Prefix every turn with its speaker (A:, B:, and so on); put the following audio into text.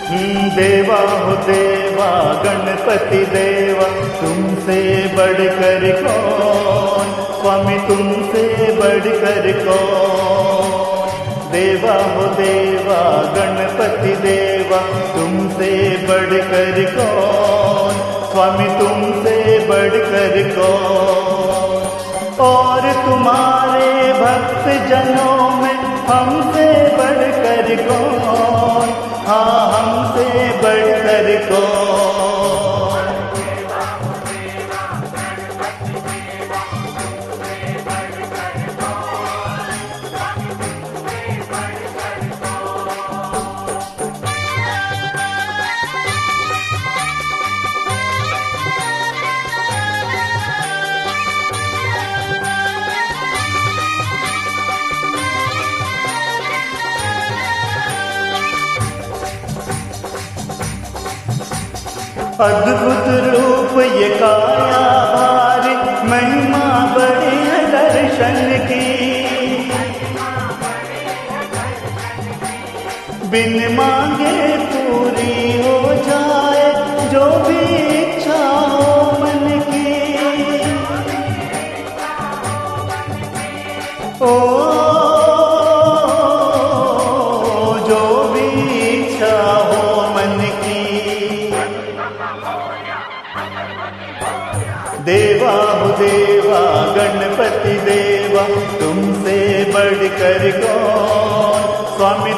A: देवा हो देवा गणपति देवा, तुमसे बढ़कर कौन, स्वामी तुमसे बढ़कर कौन। देवा हो देवा गणपति देवा, तुमसे बढ़कर कौन, स्वामी तुमसे बढ़कर कौन। और तुम्हारे भक्त जनों में हमसे बढ़कर कौन, हाँ हमसे बढ़कर कौन। अद्भुत रूप ये काया भारी, महिमा बड़ी है दर्शन की। बिन मांगे पूरी हो जाए जो भी इच्छा हो मन की। ओ जो भी इच्छा हो मन की। देवा हो देवा गणपति देवा, तुमसे बढ़कर कौन, स्वामी